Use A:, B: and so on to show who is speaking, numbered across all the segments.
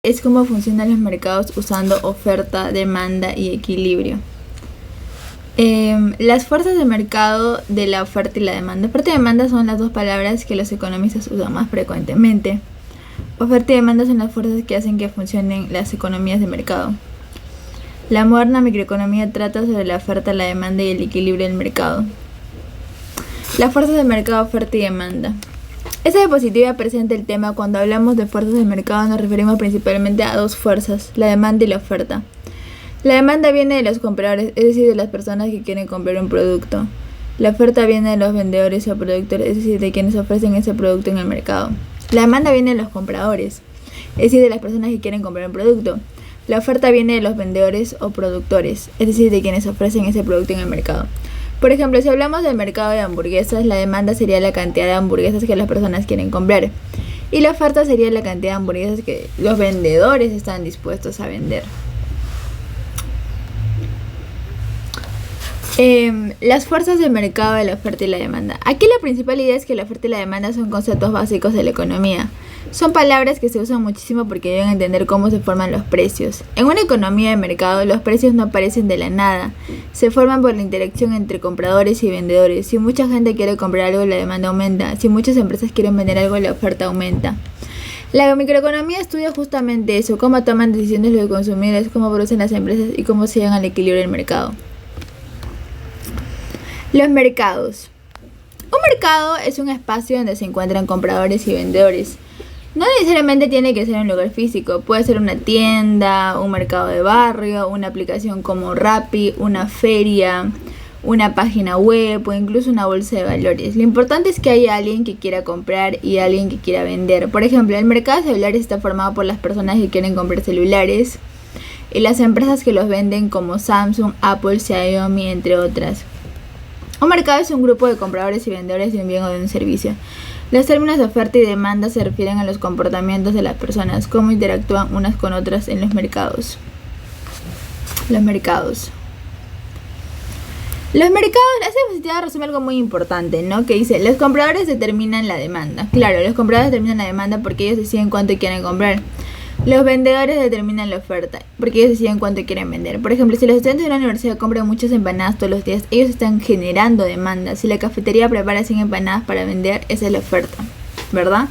A: es cómo funcionan los mercados usando oferta, demanda y equilibrio. Las fuerzas de mercado de la oferta y la demanda. Oferta y demanda son las dos palabras que los economistas usan más frecuentemente. Oferta y demanda son las fuerzas que hacen que funcionen las economías de mercado. La moderna microeconomía trata sobre la oferta, la demanda y el equilibrio del mercado. Las fuerzas de mercado, oferta y demanda. Esta diapositiva presenta el tema. Cuando hablamos de fuerzas de mercado nos referimos principalmente a dos fuerzas, la demanda y la oferta. La demanda viene de los compradores, es decir, de las personas que quieren comprar un producto. La oferta viene de los vendedores o productores, es decir, de quienes ofrecen ese producto en el mercado. La demanda viene de los compradores, es decir, de las personas que quieren comprar un producto. La oferta viene de los vendedores o productores, es decir, de quienes ofrecen ese producto en el mercado. Por ejemplo, si hablamos del mercado de hamburguesas, la demanda sería la cantidad de hamburguesas que las personas quieren comprar. Y la oferta sería la cantidad de hamburguesas que los vendedores están dispuestos a vender. Las fuerzas de mercado de la oferta y la demanda. Aquí la principal idea es que la oferta y la demanda son conceptos básicos de la economía. Son palabras que se usan muchísimo porque deben entender cómo se forman los precios. En una economía de mercado, los precios no aparecen de la nada. Se forman por la interacción entre compradores y vendedores. Si mucha gente quiere comprar algo, la demanda aumenta. Si muchas empresas quieren vender algo, la oferta aumenta. La microeconomía estudia justamente eso, cómo toman decisiones los consumidores, cómo producen las empresas y cómo se llegan al equilibrio del mercado. Los mercados. Un mercado es un espacio donde se encuentran compradores y vendedores. No necesariamente tiene que ser un lugar físico, puede ser una tienda, un mercado de barrio, una aplicación como Rappi, una feria, una página web o incluso una bolsa de valores. Lo importante es que haya alguien que quiera comprar y alguien que quiera vender. Por ejemplo, el mercado de celulares está formado por las personas que quieren comprar celulares y las empresas que los venden como Samsung, Apple, Xiaomi, entre otras. Un mercado es un grupo de compradores y vendedores de un bien o de un servicio. Los términos de oferta y demanda se refieren a los comportamientos de las personas, cómo interactúan unas con otras en los mercados. Los mercados, esta diapositiva resume algo muy importante, ¿no? Que dice, los compradores determinan la demanda. Claro, los compradores determinan la demanda porque ellos deciden cuánto quieren comprar. Los vendedores determinan la oferta porque ellos deciden cuánto quieren vender. Por ejemplo, si los estudiantes de una universidad compran muchas empanadas todos los días, ellos están generando demanda. Si la cafetería prepara 100 empanadas para vender, esa es la oferta, ¿verdad?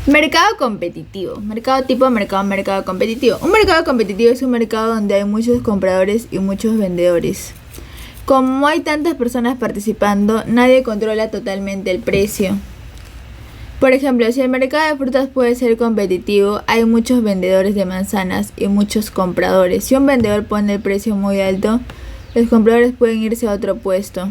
A: Mercado competitivo. Mercado tipo mercado competitivo. Un mercado competitivo es un mercado donde hay muchos compradores y muchos vendedores. Como hay tantas personas participando, nadie controla totalmente el precio. Por ejemplo, si el mercado de frutas puede ser competitivo, hay muchos vendedores de manzanas y muchos compradores. Si un vendedor pone el precio muy alto, los compradores pueden irse a otro puesto.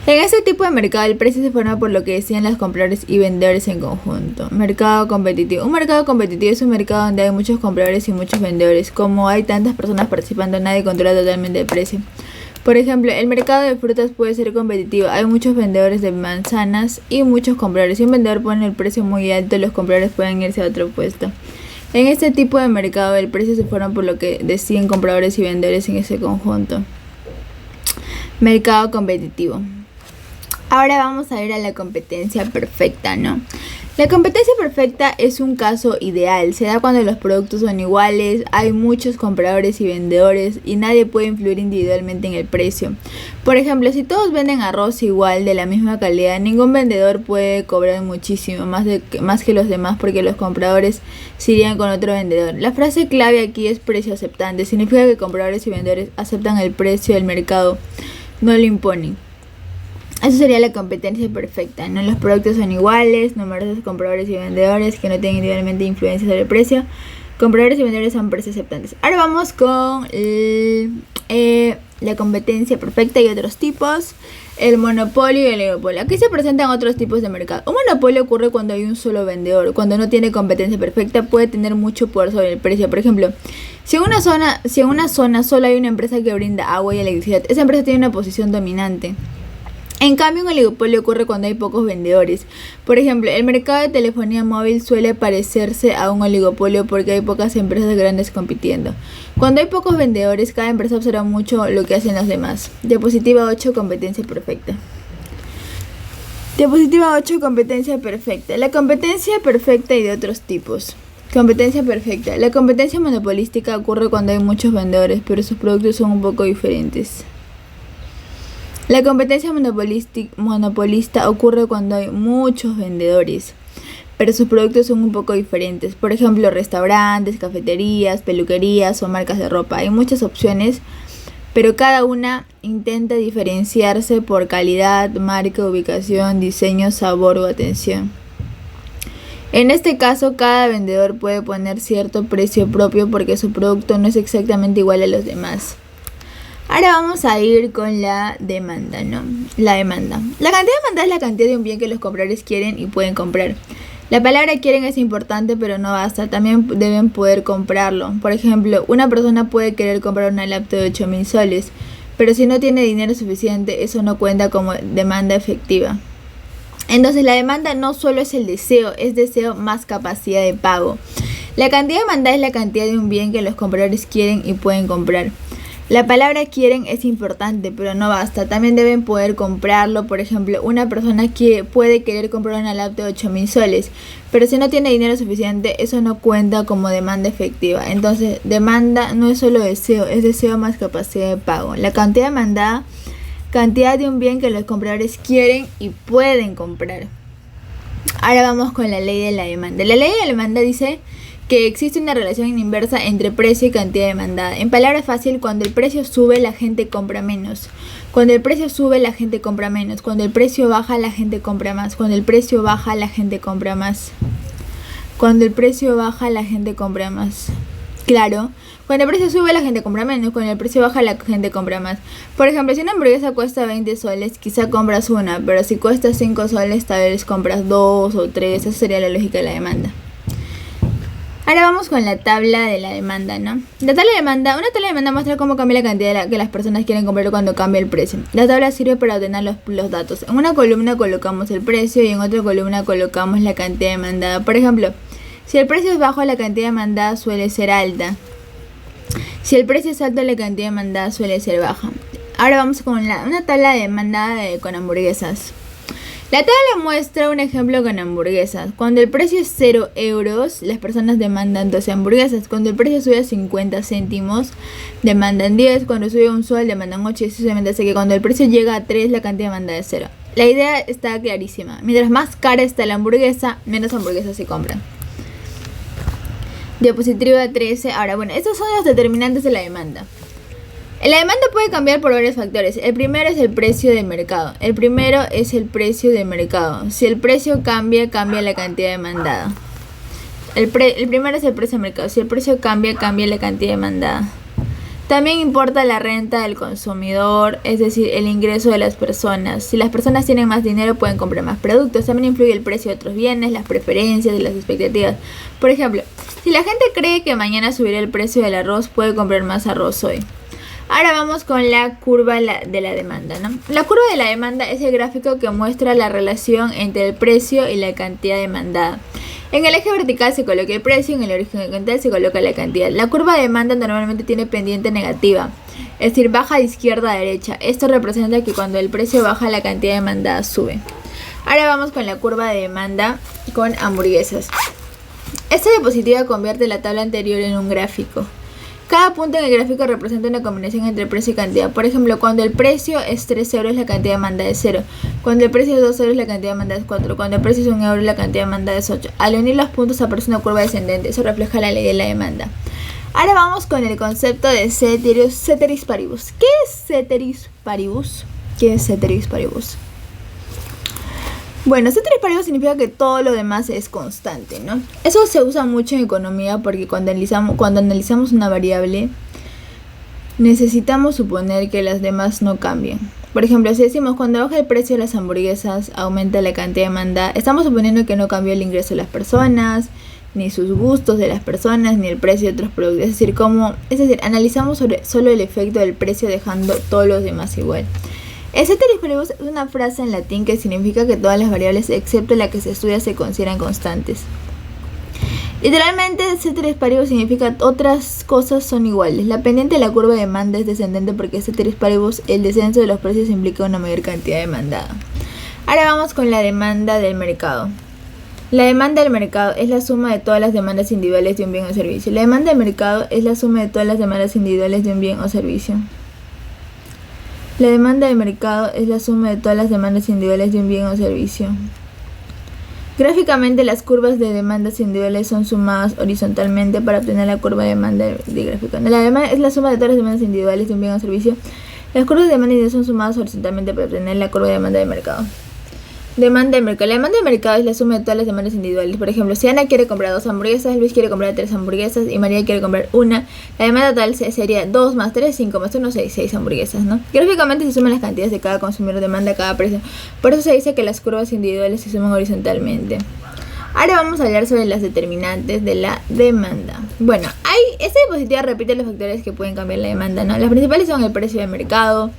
A: En este tipo de mercado, el precio se forma por lo que deciden los compradores y vendedores en conjunto. Mercado competitivo. Un mercado competitivo es un mercado donde hay muchos compradores y muchos vendedores. Como hay tantas personas participando, nadie controla totalmente el precio. Por ejemplo, el mercado de frutas puede ser competitivo. Hay muchos vendedores de manzanas y muchos compradores. Si un vendedor pone el precio muy alto, los compradores pueden irse a otro puesto. En este tipo de mercado, el precio se forma por lo que deciden compradores y vendedores en ese conjunto. Mercado competitivo. Ahora vamos a ir a la competencia perfecta, ¿no? La competencia perfecta es un caso ideal. Se da cuando los productos son iguales, hay muchos compradores y vendedores y nadie puede influir individualmente en el precio. Por ejemplo, si todos venden arroz igual, de la misma calidad, ningún vendedor puede cobrar muchísimo más que los demás porque los compradores se irían con otro vendedor. La frase clave aquí es precio aceptante. Significa que compradores y vendedores aceptan el precio del mercado, no lo imponen. Eso sería la competencia perfecta, ¿no? Los productos son iguales, numerosos compradores y vendedores que no tienen individualmente influencia sobre el precio. Compradores y vendedores son precios aceptantes. Ahora vamos con la competencia perfecta y otros tipos. El monopolio y el oligopolio. Aquí se presentan otros tipos de mercado. Un monopolio ocurre cuando hay un solo vendedor. Cuando no tiene competencia perfecta, puede tener mucho poder sobre el precio. Por ejemplo, si en una zona solo hay una empresa que brinda agua y electricidad, esa empresa tiene una posición dominante. En cambio, un oligopolio ocurre cuando hay pocos vendedores. Por ejemplo, el mercado de telefonía móvil suele parecerse a un oligopolio porque hay pocas empresas grandes compitiendo. Cuando hay pocos vendedores, cada empresa observa mucho lo que hacen los demás. Diapositiva 8, competencia perfecta. Diapositiva 8. Competencia perfecta. La competencia perfecta y de otros tipos. Competencia perfecta. La competencia monopolística ocurre cuando hay muchos vendedores, pero sus productos son un poco diferentes. La competencia monopolista ocurre cuando hay muchos vendedores, pero sus productos son un poco diferentes. Por ejemplo, restaurantes, cafeterías, peluquerías o marcas de ropa. Hay muchas opciones, pero cada una intenta diferenciarse por calidad, marca, ubicación, diseño, sabor o atención. En este caso, cada vendedor puede poner cierto precio propio porque su producto no es exactamente igual a los demás. Ahora vamos a ir con la demanda, ¿no? La demanda. La cantidad demandada es la cantidad de un bien que los compradores quieren y pueden comprar. La palabra quieren es importante, pero no basta. También deben poder comprarlo. Por ejemplo, una persona puede querer comprar una laptop de 8.000 soles, pero si no tiene dinero suficiente, eso no cuenta como demanda efectiva. Entonces, la demanda no solo es el deseo, es deseo más capacidad de pago. La cantidad demandada es la cantidad de un bien que los compradores quieren y pueden comprar. La palabra quieren es importante, pero no basta. También deben poder comprarlo. Por ejemplo, una persona puede querer comprar una laptop de 8.000 soles, pero si no tiene dinero suficiente, eso no cuenta como demanda efectiva. Entonces, demanda no es solo deseo, es deseo más capacidad de pago. La cantidad demandada, cantidad de un bien que los compradores quieren y pueden comprar. Ahora vamos con la ley de la demanda. La ley de la demanda dice que existe una relación inversa entre precio y cantidad demandada. En palabras fáciles, cuando el precio sube, la gente compra menos. Cuando el precio sube, la gente compra menos. Cuando el precio baja, la gente compra más. Cuando el precio baja, la gente compra más. Cuando el precio baja, la gente compra más. Claro. Cuando el precio sube, la gente compra menos. Cuando el precio baja, la gente compra más. Por ejemplo, si una hamburguesa cuesta 20 soles, quizá compras una. Pero si cuesta 5 soles, tal vez compras 2 o 3. Esa sería la lógica de la demanda. Ahora vamos con la tabla de la demanda, ¿no? Una tabla de demanda muestra cómo cambia la cantidad que las personas quieren comprar cuando cambia el precio. La tabla sirve para obtener los datos. En una columna colocamos el precio y en otra columna colocamos la cantidad demandada. Por ejemplo, si el precio es bajo, la cantidad demandada suele ser alta. Si el precio es alto, la cantidad demandada suele ser baja. Ahora vamos con una tabla de demanda con hamburguesas. La tabla muestra un ejemplo con hamburguesas. Cuando el precio es 0 euros, las personas demandan 12 hamburguesas. Cuando el precio sube a 50 céntimos, demandan 10. Cuando sube a un sol, demandan 8. Y sucesivamente, así que cuando el precio llega a 3, la cantidad demandada es 0. La idea está clarísima. Mientras más cara está la hamburguesa, menos hamburguesas se compran. Diapositiva 13. Ahora, bueno, estos son los determinantes de la demanda. La demanda puede cambiar por varios factores. El primero es el precio de mercado. Si el precio cambia, cambia la cantidad demandada. El primero es el precio de mercado. Si el precio cambia, cambia la cantidad demandada. También importa la renta del consumidor, es decir, el ingreso de las personas. Si las personas tienen más dinero, pueden comprar más productos. También influye el precio de otros bienes, las preferencias y las expectativas. Por ejemplo, si la gente cree que mañana subirá el precio del arroz, puede comprar más arroz hoy. Ahora vamos con la curva de la demanda, ¿no? La curva de la demanda es el gráfico que muestra la relación entre el precio y la cantidad demandada. En el eje vertical se coloca el precio, en el eje horizontal se coloca la cantidad. La curva de demanda normalmente tiene pendiente negativa, es decir, baja de izquierda a derecha. Esto representa que cuando el precio baja, la cantidad demandada sube. Ahora vamos con la curva de demanda con hamburguesas. Esta diapositiva convierte la tabla anterior en un gráfico. Cada punto en el gráfico representa una combinación entre precio y cantidad. Por ejemplo, cuando el precio es 3 euros, la cantidad demandada es 0. Cuando el precio es 2 euros, la cantidad demandada es 4. Cuando el precio es 1 euro, la cantidad demandada es 8. Al unir los puntos aparece una curva descendente. Eso refleja la ley de la demanda. Ahora vamos con el concepto de ceteris paribus. ¿Qué es ceteris paribus? Bueno, ceteris paribus significa que todo lo demás es constante, ¿no? Eso se usa mucho en economía porque cuando analizamos una variable, necesitamos suponer que las demás no cambian. Por ejemplo, si decimos cuando baja el precio de las hamburguesas, aumenta la cantidad de demanda, estamos suponiendo que no cambió el ingreso de las personas, ni sus gustos de las personas, ni el precio de otros productos. Es decir, analizamos solo el efecto del precio dejando todos los demás igual. El ceteris paribus es una frase en latín que significa que todas las variables excepto la que se estudia se consideran constantes. Literalmente, ceteris paribus significa otras cosas son iguales. La pendiente de la curva de demanda es descendente porque ceteris paribus, el descenso de los precios implica una mayor cantidad demandada. Ahora vamos con la demanda del mercado. La demanda del mercado es la suma de todas las demandas individuales de un bien o servicio. La demanda del mercado es la suma de todas las demandas individuales de un bien o servicio. La demanda del mercado es la suma de todas las demandas individuales de un bien o servicio. Gráficamente, las curvas de demandas individuales son sumadas horizontalmente para obtener la curva de demanda de gráfico. La demanda es la suma de todas las demandas individuales de un bien o servicio. Las curvas de demanda individuales son sumadas horizontalmente para obtener la curva de demanda de mercado. Demanda del mercado. La demanda del mercado es la suma de todas las demandas individuales. Por ejemplo, si Ana quiere comprar 2 hamburguesas, Luis quiere comprar 3 hamburguesas y María quiere comprar una, la demanda total sería 2 más 3, 5 más 1, 6 hamburguesas, ¿no? Gráficamente se suman las cantidades de cada consumidor, demanda cada precio. Por eso se dice que las curvas individuales se suman horizontalmente. Ahora vamos a hablar sobre las determinantes de la demanda. Bueno, esta diapositiva repite los factores que pueden cambiar la demanda, ¿no? Las principales son el precio de mercado,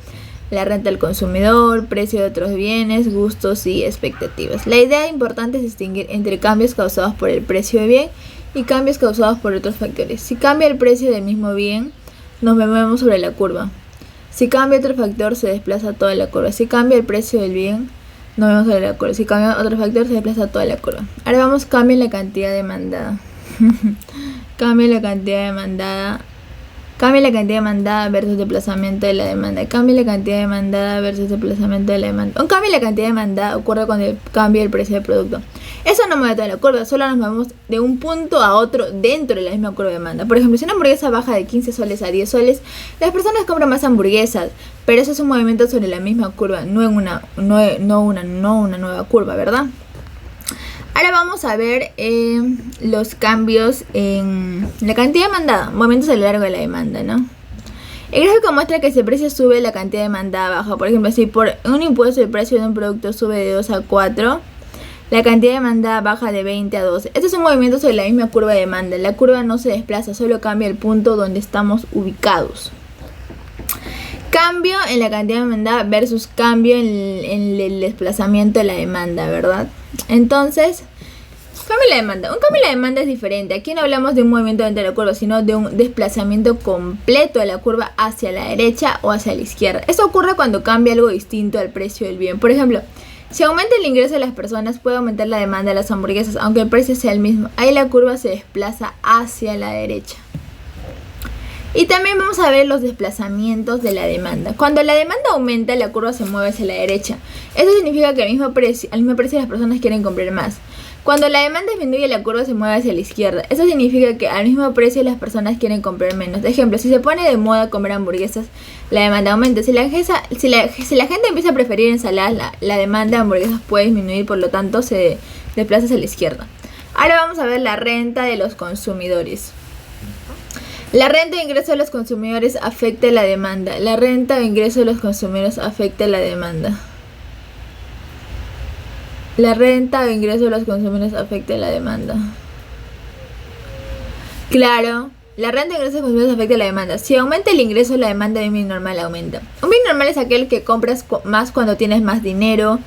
A: la renta del consumidor, precio de otros bienes, gustos y expectativas. La idea importante es distinguir entre cambios causados por el precio de bien y cambios causados por otros factores. Si cambia el precio del mismo bien, nos movemos sobre la curva. Si cambia otro factor, se desplaza toda la curva. Si cambia el precio del bien, nos movemos sobre la curva. Si cambia otro factor, se desplaza toda la curva. Ahora vamos, cambia la cantidad demandada. Cambia la cantidad demandada. Cambia la cantidad demandada versus desplazamiento de la demanda. Cambia la cantidad demandada versus desplazamiento de la demanda. Un cambio en la cantidad demandada ocurre cuando cambia el precio del producto. Eso no mueve toda la curva, solo nos movemos de un punto a otro dentro de la misma curva de demanda. Por ejemplo, si una hamburguesa baja de 15 soles a 10 soles, las personas compran más hamburguesas, pero eso es un movimiento sobre la misma curva, no una nueva curva, ¿verdad? Ahora vamos a ver los cambios en la cantidad demandada, movimientos a lo largo de la demanda, ¿no? El gráfico muestra que si el precio sube, la cantidad demandada baja. Por ejemplo, si por un impuesto el precio de un producto sube de 2 a 4, la cantidad demandada baja de 20 a 12. Este es un movimiento sobre la misma curva de demanda. La curva no se desplaza, solo cambia el punto donde estamos ubicados. Cambio en la cantidad demandada versus cambio en el desplazamiento de la demanda, ¿verdad? Entonces, cambio en la demanda. Un cambio en la demanda es diferente. Aquí no hablamos de un movimiento dentro de la curva, sino de un desplazamiento completo de la curva hacia la derecha o hacia la izquierda. Esto ocurre cuando cambia algo distinto al precio del bien. Por ejemplo, si aumenta el ingreso de las personas, puede aumentar la demanda de las hamburguesas, aunque el precio sea el mismo. Ahí la curva se desplaza hacia la derecha. Y también vamos a ver los desplazamientos de la demanda. Cuando la demanda aumenta, la curva se mueve hacia la derecha. Eso significa que al mismo precio las personas quieren comprar más. Cuando la demanda disminuye, la curva se mueve hacia la izquierda. Eso significa que al mismo precio las personas quieren comprar menos. De ejemplo, si se pone de moda comer hamburguesas, la demanda aumenta. Si la gente empieza a preferir ensaladas, la demanda de hamburguesas puede disminuir, por lo tanto se desplaza hacia la izquierda. Ahora vamos a ver la renta de los consumidores. La renta de ingreso de los consumidores afecta la demanda. La renta de ingreso de los consumidores afecta la demanda. La renta de ingreso de los consumidores afecta la demanda. Claro, la renta de ingreso de los consumidores afecta la demanda. Si aumenta el ingreso, la demanda de un bien normal aumenta. Un bien normal es aquel que compras más cuando tienes más dinero.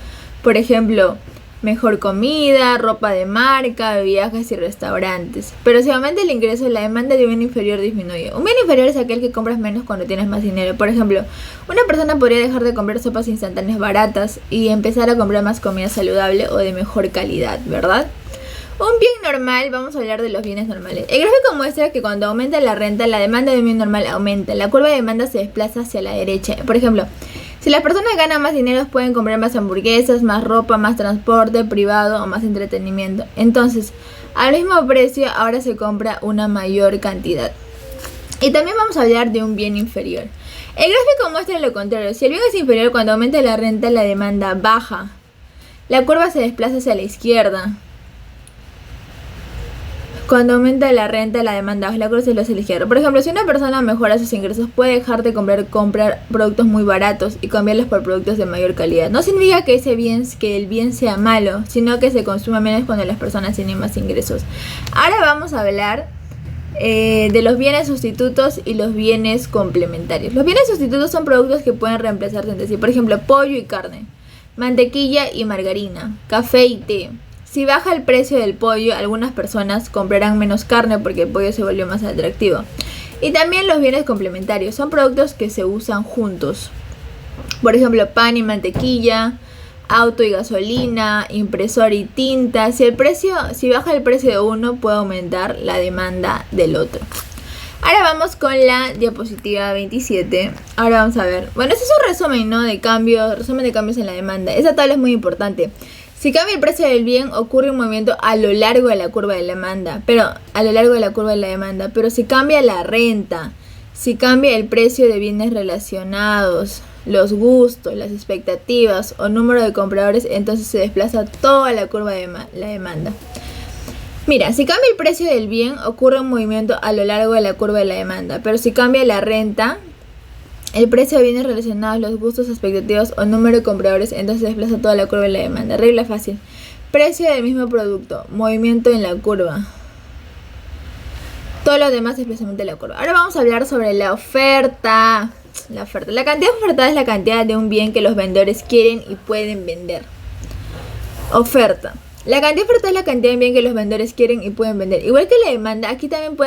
A: Por ejemplo, mejor comida, ropa de marca, viajes y restaurantes. Pero si aumenta el ingreso, la demanda de un bien inferior disminuye. Un bien inferior es aquel que compras menos cuando tienes más dinero. Por ejemplo, una persona podría dejar de comprar sopas instantáneas baratas y empezar a comprar más comida saludable o de mejor calidad, ¿verdad? Un bien normal, vamos a hablar de los bienes normales. El gráfico muestra que cuando aumenta la renta, la demanda de un bien normal aumenta. La curva de demanda se desplaza hacia la derecha. Por ejemplo, si las personas ganan más dinero, pueden comprar más hamburguesas, más ropa, más transporte privado o más entretenimiento. Entonces, al mismo precio, ahora se compra una mayor cantidad. Y también vamos a hablar de un bien inferior. El gráfico muestra lo contrario. Si el bien es inferior, cuando aumenta la renta, la demanda baja. La curva se desplaza hacia la izquierda. Cuando aumenta la renta, la demanda baja, la curva se desplaza hacia la izquierda. Por ejemplo, si una persona mejora sus ingresos, puede dejar de comprar productos muy baratos y cambiarlos por productos de mayor calidad. No significa que el bien sea malo, sino que se consuma menos cuando las personas tienen más ingresos. Ahora vamos a hablar de los bienes sustitutos y los bienes complementarios. Los bienes sustitutos son productos que pueden reemplazarse entre sí. Por ejemplo, pollo y carne, mantequilla y margarina, café y té. Si baja el precio del pollo, algunas personas comprarán menos carne porque el pollo se volvió más atractivo. Y también los bienes complementarios son productos que se usan juntos. Por ejemplo, pan y mantequilla, auto y gasolina, impresora y tinta. Si baja el precio de uno, puede aumentar la demanda del otro. Ahora vamos con la diapositiva 27. Ahora vamos a ver. Bueno, este es un resumen, ¿no? Resumen de cambios en la demanda. Esta tabla es muy importante. Si cambia el precio del bien, ocurre un movimiento a lo largo de la curva de la demanda. Pero si cambia la renta, si cambia el precio de bienes relacionados, los gustos, las expectativas o número de compradores, entonces se desplaza toda la curva de la demanda. Mira, si cambia el precio del bien, ocurre un movimiento a lo largo de la curva de la demanda. Pero si cambia la renta, el precio de bienes relacionados, los gustos, expectativas o número de compradores, entonces se desplaza toda la curva de la demanda. Regla fácil. Precio del mismo producto, movimiento en la curva. Todo lo demás es desplazamiento de la curva. Ahora vamos a hablar sobre la oferta. La cantidad ofertada es la cantidad de un bien que los vendedores quieren y pueden vender. Oferta. La cantidad ofertada es la cantidad de bien que los vendedores quieren y pueden vender. Igual que la demanda, aquí también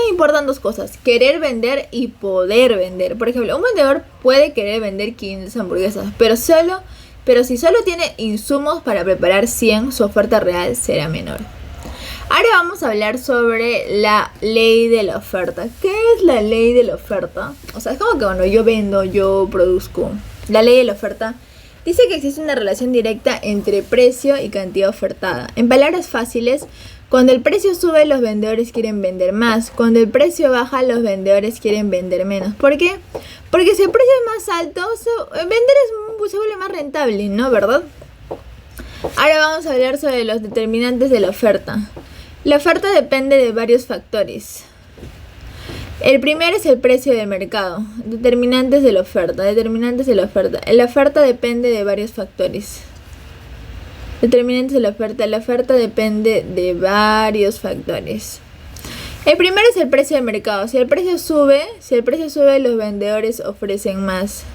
A: importan dos cosas: querer vender y poder vender. Por ejemplo, un vendedor puede querer vender 500 hamburguesas, pero si solo tiene insumos para preparar 100, su oferta real será menor. Ahora vamos a hablar sobre la ley de la oferta. ¿Qué es la ley de la oferta? O sea, es como que cuando yo vendo, yo produzco. La ley de la oferta dice que existe una relación directa entre precio y cantidad ofertada. En palabras fáciles, cuando el precio sube, los vendedores quieren vender más. Cuando el precio baja, los vendedores quieren vender menos. ¿Por qué? Porque si el precio es más alto, vender se vuelve más rentable, ¿no? ¿Verdad? Ahora vamos a hablar sobre los determinantes de la oferta. La oferta depende de varios factores. El primero es el precio del mercado. Determinantes de la oferta. La oferta depende de varios factores. Determinantes de la oferta. La oferta depende de varios factores. El primero es el precio del mercado. Si el precio sube, los vendedores ofrecen más.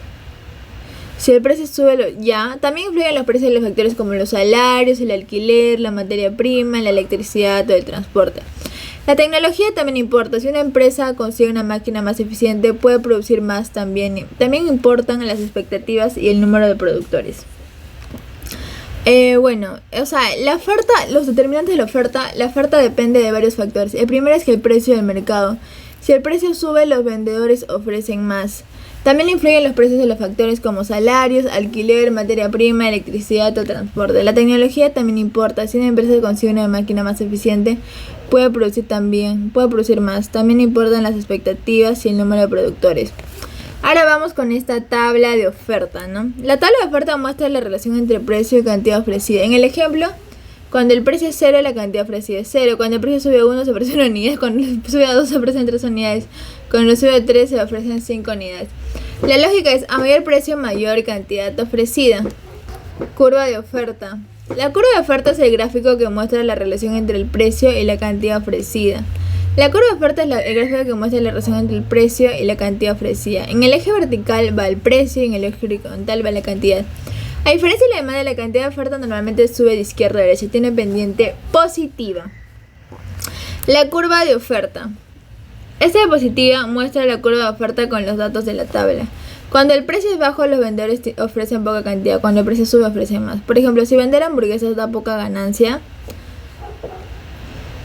A: Si el precio sube, también influyen los precios de los factores como los salarios, el alquiler, la materia prima, la electricidad o el transporte. La tecnología también importa. Si una empresa consigue una máquina más eficiente, puede producir más también. También importan las expectativas y el número de productores. Los determinantes de la oferta depende de varios factores. El primero es que el precio del mercado. Si el precio sube, los vendedores ofrecen más. También influyen los precios de los factores como salarios, alquiler, materia prima, electricidad o transporte. La tecnología también importa. Si una empresa consigue una máquina más eficiente, puede producir más. También importan las expectativas y el número de productores. Ahora vamos con esta tabla de oferta, ¿no? La tabla de oferta muestra la relación entre precio y cantidad ofrecida. En el ejemplo, cuando el precio es 0, la cantidad ofrecida es 0. Cuando el precio sube a 1, se ofrece una unidad. Cuando sube a 2, se ofrecen 3 unidades. Cuando sube a 3, se ofrecen 5 unidades. La lógica es: a mayor precio, mayor cantidad ofrecida. Curva de oferta. La curva de oferta es el gráfico que muestra la relación entre el precio y la cantidad ofrecida. La curva de oferta es el gráfico que muestra la relación entre el precio y la cantidad ofrecida. En el eje vertical va el precio y en el eje horizontal va la cantidad. A diferencia de la demanda, la cantidad de oferta normalmente sube de izquierda a derecha y tiene pendiente positiva. La curva de oferta. Esta diapositiva muestra la curva de oferta con los datos de la tabla. Cuando el precio es bajo, los vendedores ofrecen poca cantidad. Cuando el precio sube, ofrecen más. Por ejemplo, si vender hamburguesas da poca ganancia,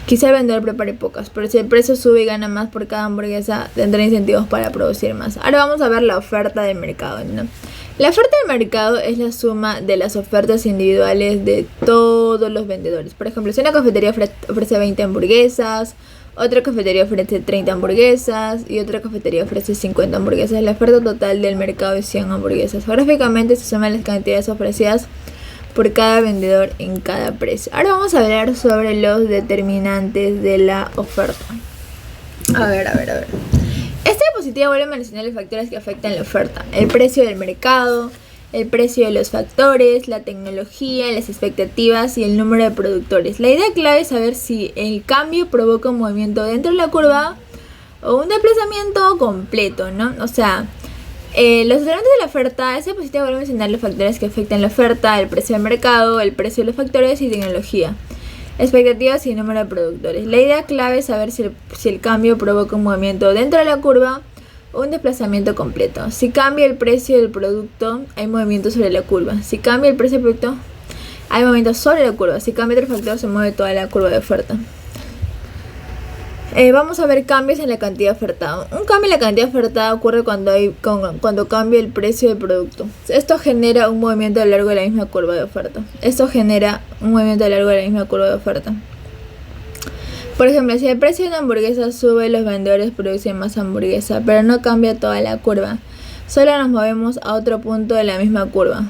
A: quizá el vendedor prepare pocas. Pero si el precio sube y gana más por cada hamburguesa, tendrá incentivos para producir más. Ahora vamos a ver la oferta del mercado, ¿no? La oferta del mercado es la suma de las ofertas individuales de todos los vendedores. Por ejemplo, si una cafetería ofrece 20 hamburguesas, otra cafetería ofrece 30 hamburguesas y otra cafetería ofrece 50 hamburguesas, la oferta total del mercado es 100 hamburguesas. Gráficamente se suman las cantidades ofrecidas por cada vendedor en cada precio. Ahora vamos a hablar sobre los determinantes de la oferta. A ver. Esta diapositiva vuelve a mencionar los factores que afectan la oferta: el precio del mercado, el precio de los factores, la tecnología, las expectativas y el número de productores. La idea clave es saber si el cambio provoca un movimiento dentro de la curva o un desplazamiento completo, ¿no? O sea, los determinantes de la oferta, esta diapositiva vuelve a mencionar los factores que afectan la oferta: el precio del mercado, el precio de los factores y tecnología, expectativas y número de productores. La idea clave es saber si el cambio provoca un movimiento dentro de la curva Un desplazamiento completo. Si cambia el precio del producto, hay movimiento sobre la curva. Si cambia el precio del producto, hay movimiento sobre la curva. Si cambia otro factor, se mueve toda la curva de oferta. Vamos a ver cambios en la cantidad ofertada. Un cambio en la cantidad ofertada ocurre cuando cambia el precio del producto. Esto genera un movimiento a lo largo de la misma curva de oferta. Por ejemplo, si el precio de una hamburguesa sube, los vendedores producen más hamburguesa, pero no cambia toda la curva. Solo nos movemos a otro punto de la misma curva.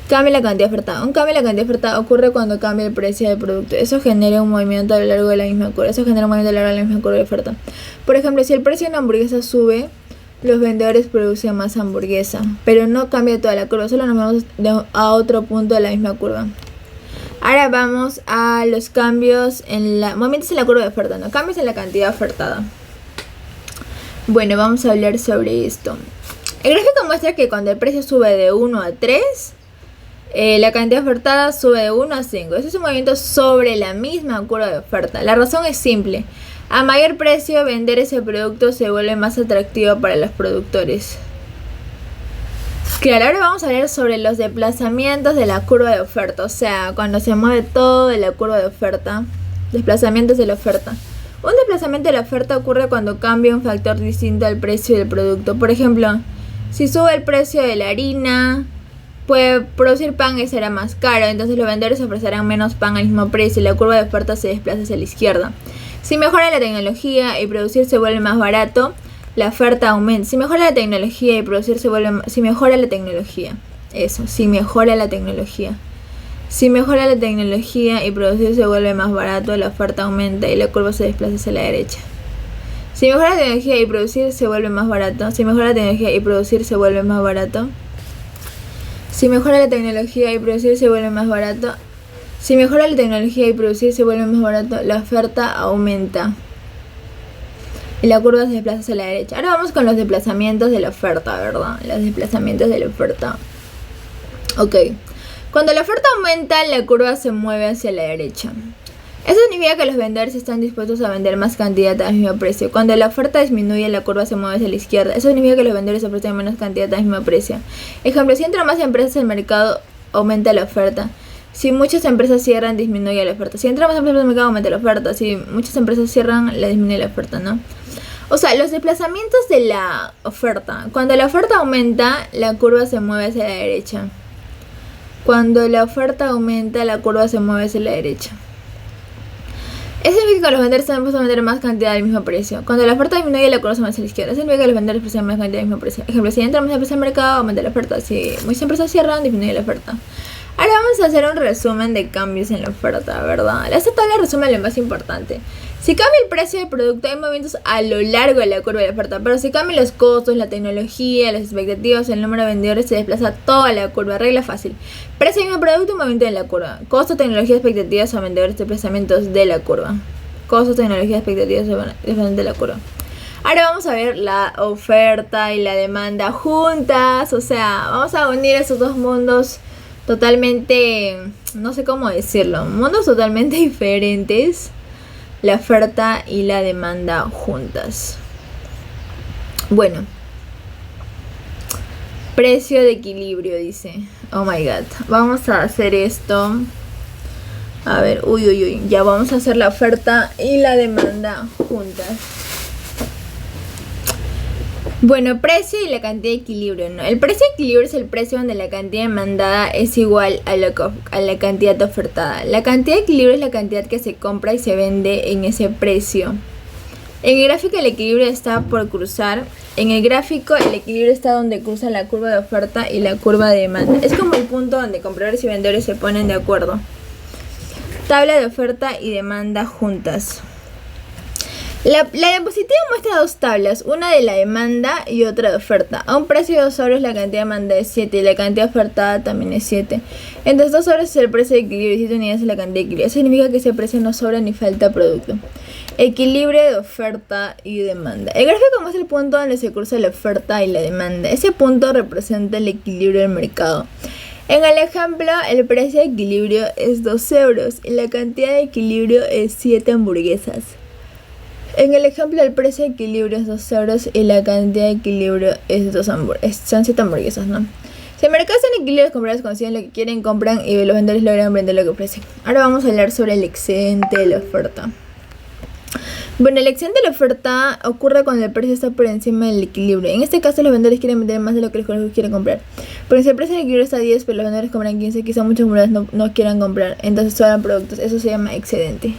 A: Cambia la cantidad ofertada. Un cambio en la cantidad ofertada ocurre cuando cambia el precio del producto. Eso genera un movimiento a lo largo de la misma curva. De oferta. Por ejemplo, si el precio de una hamburguesa sube, los vendedores producen más hamburguesa, pero no cambia toda la curva. Solo nos movemos a otro punto de la misma curva. Ahora vamos a los cambios movimientos en la curva de oferta, ¿no? Cambios en la cantidad ofertada. Bueno, vamos a hablar sobre esto. El gráfico muestra que cuando el precio sube de 1 a 3, la cantidad ofertada sube de 1 a 5. Ese es un movimiento sobre la misma curva de oferta. La razón es simple. A mayor precio, vender ese producto se vuelve más atractivo para los productores. Claro, ahora vamos a hablar sobre los desplazamientos de la curva de oferta. O sea, cuando se mueve todo de la curva de oferta. Desplazamientos de la oferta. Un desplazamiento de la oferta ocurre cuando cambia un factor distinto al precio del producto. Por ejemplo, si sube el precio de la harina, puede producir pan y será más caro, entonces los vendedores ofrecerán menos pan al mismo precio y la curva de oferta se desplaza hacia la izquierda. Si mejora la tecnología y producir se vuelve más barato, la oferta aumenta. Si mejora la tecnología y producir se vuelve más... Si mejora la tecnología y producir se vuelve más barato, la oferta aumenta y la curva se desplaza hacia la derecha. Si mejora la tecnología y producir se vuelve más barato. Si mejora la tecnología y producir se vuelve más barato. Si mejora la tecnología y producir se vuelve más barato. Si mejora la tecnología y producir se vuelve más barato, la oferta aumenta y la curva se desplaza hacia la derecha. Ahora vamos con los desplazamientos de la oferta, ¿verdad? Los desplazamientos de la oferta. Ok. Cuando la oferta aumenta, la curva se mueve hacia la derecha. Eso significa que los vendedores están dispuestos a vender más cantidad al mismo precio. Cuando la oferta disminuye, la curva se mueve hacia la izquierda. Eso significa que los vendedores ofrecen menos cantidad al mismo precio. Ejemplo, si entran más empresas al mercado, aumenta la oferta. Si muchas empresas cierran, disminuye la oferta. Si entran más empresas al mercado, aumenta la oferta. Si muchas empresas cierran, la disminuye la oferta, ¿no? O sea, los desplazamientos de la oferta. Cuando la oferta aumenta, la curva se mueve hacia la derecha. Cuando la oferta aumenta, la curva se mueve hacia la derecha. Eso significa que los vendedores están dispuestos a vender más cantidad al mismo precio. Cuando la oferta disminuye, la curva se mueve hacia la izquierda. Eso significa que los vendedores ofrecen más cantidad al mismo precio. Ejemplo, si entran más empresas al mercado, aumenta la oferta. Si muchas empresas cierran, disminuye la oferta. Ahora vamos a hacer un resumen de cambios en la oferta, ¿verdad? Esta tabla resume lo más importante. Si cambia el precio del producto, hay movimientos a lo largo de la curva de la oferta. Pero si cambian los costos, la tecnología, las expectativas, el número de vendedores, se desplaza toda la curva. Regla fácil. Precio del mismo producto, movimiento en la curva. Costo, tecnología, expectativas a vendedores, desplazamientos de la curva. Costos, tecnología, expectativas, desplazamientos de la curva. Ahora vamos a ver la oferta y la demanda juntas. O sea, vamos a unir esos dos mundos totalmente, no sé cómo decirlo, mundos totalmente diferentes. La oferta y la demanda juntas. Bueno, precio de equilibrio, dice. Oh my god. Vamos a hacer esto. A ver, ya vamos a hacer la oferta y la demanda juntas. Bueno, precio y la cantidad de equilibrio, ¿no? El precio de equilibrio es el precio donde la cantidad demandada es igual a la cantidad ofertada. La cantidad de equilibrio es la cantidad que se compra y se vende en ese precio. En el gráfico el equilibrio está por cruzar. En el gráfico el equilibrio está donde cruza la curva de oferta y la curva de demanda. Es como el punto donde compradores y vendedores se ponen de acuerdo. Tabla de oferta y demanda juntas. La diapositiva muestra dos tablas, una de la demanda y otra de oferta. A un precio de 2 euros la cantidad de demanda es 7 y la cantidad ofertada también es 7. Entonces 2 euros es el precio de equilibrio y 7 unidades es la cantidad de equilibrio. Eso significa que ese precio no sobra ni falta producto. Equilibrio de oferta y demanda. El gráfico muestra el punto donde se cruza la oferta y la demanda. Ese punto representa el equilibrio del mercado. En el ejemplo, el precio de equilibrio es 2 euros y la cantidad de equilibrio es 7 hamburguesas. En el ejemplo, el precio de equilibrio es 2 euros y la cantidad de equilibrio es son 7 hamburguesas, ¿no? Si el mercado está en equilibrio, los compradores consiguen lo que quieren, compran y los vendedores logran vender lo que ofrecen. Ahora vamos a hablar sobre el excedente de la oferta. Bueno, el excedente de la oferta ocurre cuando el precio está por encima del equilibrio. En este caso, los vendedores quieren vender más de lo que los compradores quieren comprar. Porque si el precio del equilibrio está a 10, pero los vendedores compran 15, quizá muchos compradores no quieran comprar. Entonces sobran productos. Eso se llama excedente.